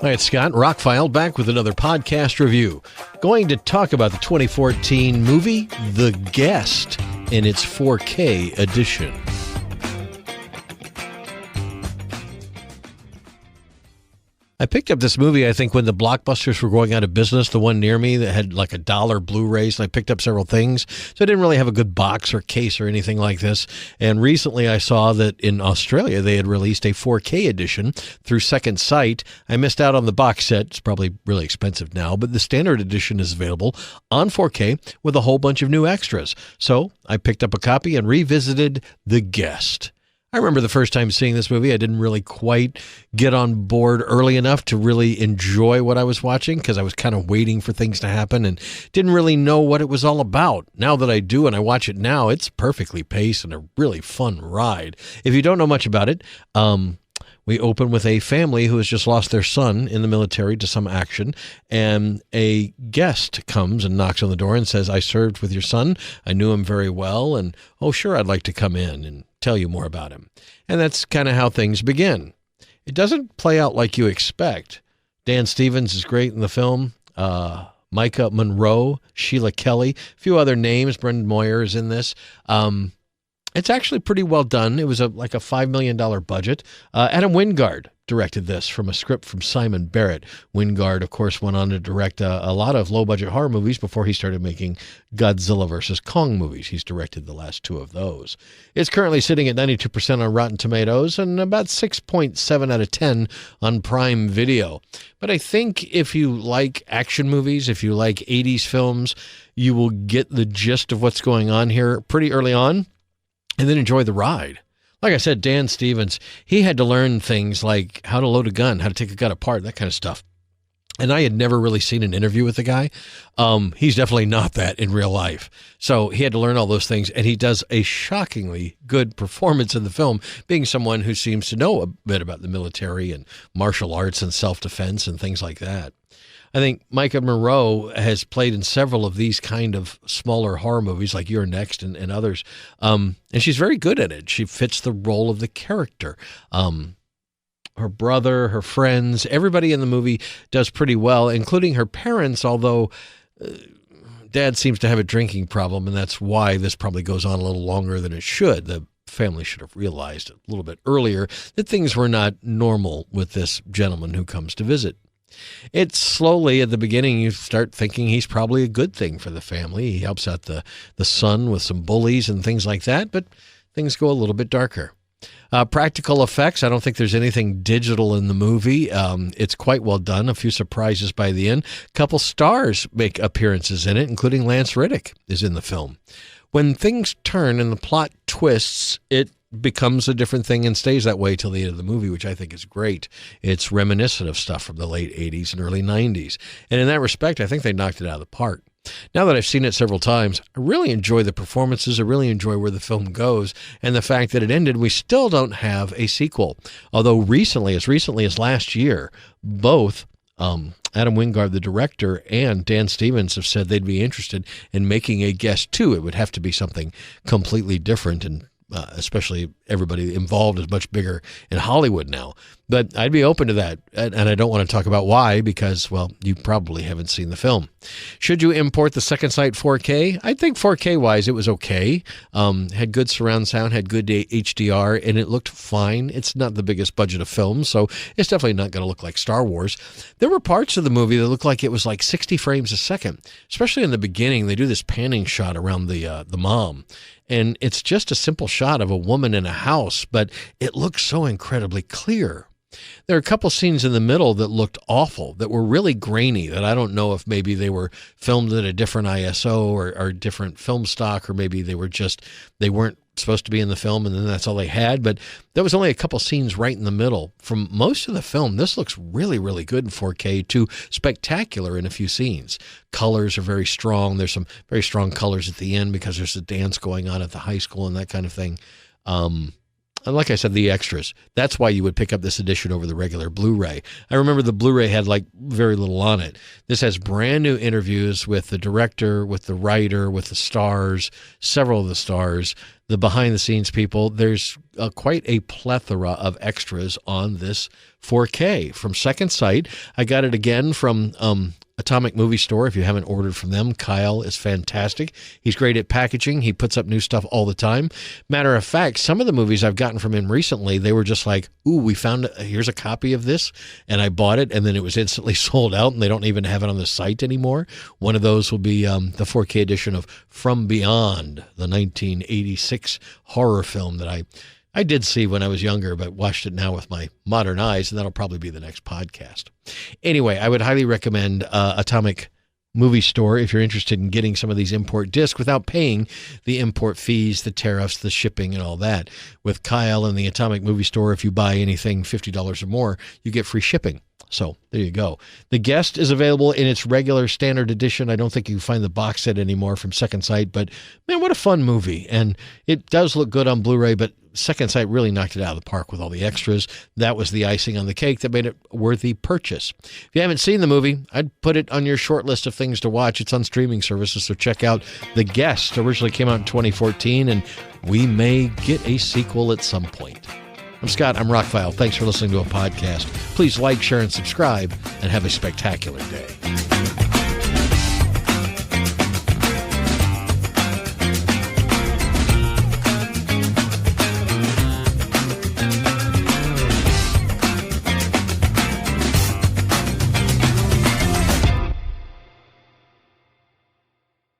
Hi, it's Scott, ROCKFILE, back with another podcast review. Going to talk about the 2014 movie, The Guest, in its 4K edition. I picked up this movie, I think, when the Blockbusters were going out of business, the one near me that had like $1 Blu-rays, and I picked up several things. So I didn't really have a good box or case or anything like this. And recently I saw that in Australia they had released a 4K edition through Second Sight. I missed out on the box set. It's probably really expensive now, but the standard edition is available on 4K with a whole bunch of new extras. So I picked up a copy and revisited The Guest. I remember the first time seeing this movie, I didn't really quite get on board early enough to really enjoy what I was watching because I was kind of waiting for things to happen and didn't really know what it was all about. Now that I do and I watch it now, it's perfectly paced and a really fun ride. If you don't know much about it, we open with a family who has just lost their son in the military to some action, and a guest comes and knocks on the door and says, "I served with your son. I knew him very well, and oh, sure, I'd like to come in and tell you more about him." And that's kind of how things begin. It doesn't play out like you expect. Dan Stevens is great in the film. Micah Monroe, Sheila Kelly, a few other names. Brendan Moyer is in this. It's actually pretty well done. It was like a $5 million budget. Adam Wingard directed this from a script from Simon Barrett. Wingard, of course, went on to direct a lot of low-budget horror movies before he started making Godzilla vs. Kong movies. He's directed the last two of those. It's currently sitting at 92% on Rotten Tomatoes and about 6.7 out of 10 on Prime Video. But I think if you like action movies, if you like 80s films, you will get the gist of what's going on here pretty early on, and then enjoy the ride. Like I said, Dan Stevens, he had to learn things like how to load a gun, how to take a gun apart, that kind of stuff. And I had never really seen an interview with the guy. He's definitely not that in real life. So he had to learn all those things, and he does a shockingly good performance in the film, being someone who seems to know a bit about the military and martial arts and self-defense and things like that. I think Micah Monroe has played in several of these kind of smaller horror movies like You're Next and others. And she's very good at it. She fits the role of the character. Her brother, her friends, everybody in the movie does pretty well, including her parents, although Dad seems to have a drinking problem, and that's why this probably goes on a little longer than it should. The family should have realized a little bit earlier that things were not normal with this gentleman who comes to visit. It's slowly, at the beginning, you start thinking he's probably a good thing for the family. He helps out the son with some bullies and things like that, but things go a little bit darker. Practical effects, I don't think there's anything digital in the movie. It's quite well done. A few surprises by the end. A couple stars make appearances in it, including Lance Reddick is in the film. When things turn and the plot twists, it becomes a different thing and stays that way till the end of the movie, which I think is great. It's reminiscent of stuff from the late 80s and early 90s. And in that respect, I think they knocked it out of the park. Now that I've seen it several times, I really enjoy the performances. I really enjoy where the film goes. And the fact that it ended, we still don't have a sequel. Although as recently as last year, both Adam Wingard, the director, and Dan Stevens have said they'd be interested in making a Guest 2. It would have to be something completely different, and especially everybody involved is much bigger in Hollywood now. But I'd be open to that, and I don't want to talk about why because, well, you probably haven't seen the film. Should you import the Second Sight 4K? I think 4K-wise it was okay. Had good surround sound, had good HDR, and it looked fine. It's not the biggest budget of film, so it's definitely not going to look like Star Wars. There were parts of the movie that looked like it was like 60 frames a second, especially in the beginning. They do this panning shot around the mom, and it's just a simple shot of a woman in a house, but it looks so incredibly clear. There are a couple scenes in the middle that looked awful, that were really grainy, that I don't know if maybe they were filmed at a different ISO or different film stock, or maybe they weren't supposed to be in the film and then that's all they had. But there was only a couple scenes right in the middle. From most of the film, this looks really, really good in 4K to spectacular in a few scenes. Colors are very strong. There's some very strong colors at the end because there's a dance going on at the high school and that kind of thing. And like I said, the extras. That's why you would pick up this edition over the regular Blu-ray. I remember the Blu-ray had like very little on it. This has brand new interviews with the director, with the writer, with the stars, several of the stars, the behind-the-scenes people. There's quite a plethora of extras on this 4K from Second Sight. I got it again from Atomic Movie Store. If you haven't ordered from them, Kyle is fantastic. He's great at packaging. He puts up new stuff all the time. Matter of fact, some of the movies I've gotten from him recently, they were just like, ooh, here's a copy of this, and I bought it, and then it was instantly sold out, and they don't even have it on the site anymore. One of those will be the 4K edition of From Beyond, the 1986 horror film that I did see when I was younger, but watched it now with my modern eyes, and that'll probably be the next podcast. Anyway, I would highly recommend Atomic Movie Store if you're interested in getting some of these import discs without paying the import fees, the tariffs, the shipping, and all that. With Kyle and the Atomic Movie Store, if you buy anything $50 or more, you get free shipping. So there you go. The Guest is available in its regular standard edition. I don't think you can find the box set anymore from Second Sight, but man, what a fun movie. And it does look good on Blu-ray, but Second Sight really knocked it out of the park with all the extras. That was the icing on the cake that made it a worthy purchase. If you haven't seen the movie, I'd put it on your short list of things to watch. It's on streaming services, so check out The Guest. Originally came out in 2014, and we may get a sequel at some point. I'm Scott. I'm ROCKFILE. Thanks for listening to a podcast. Please like, share, and subscribe, and have a spectacular day.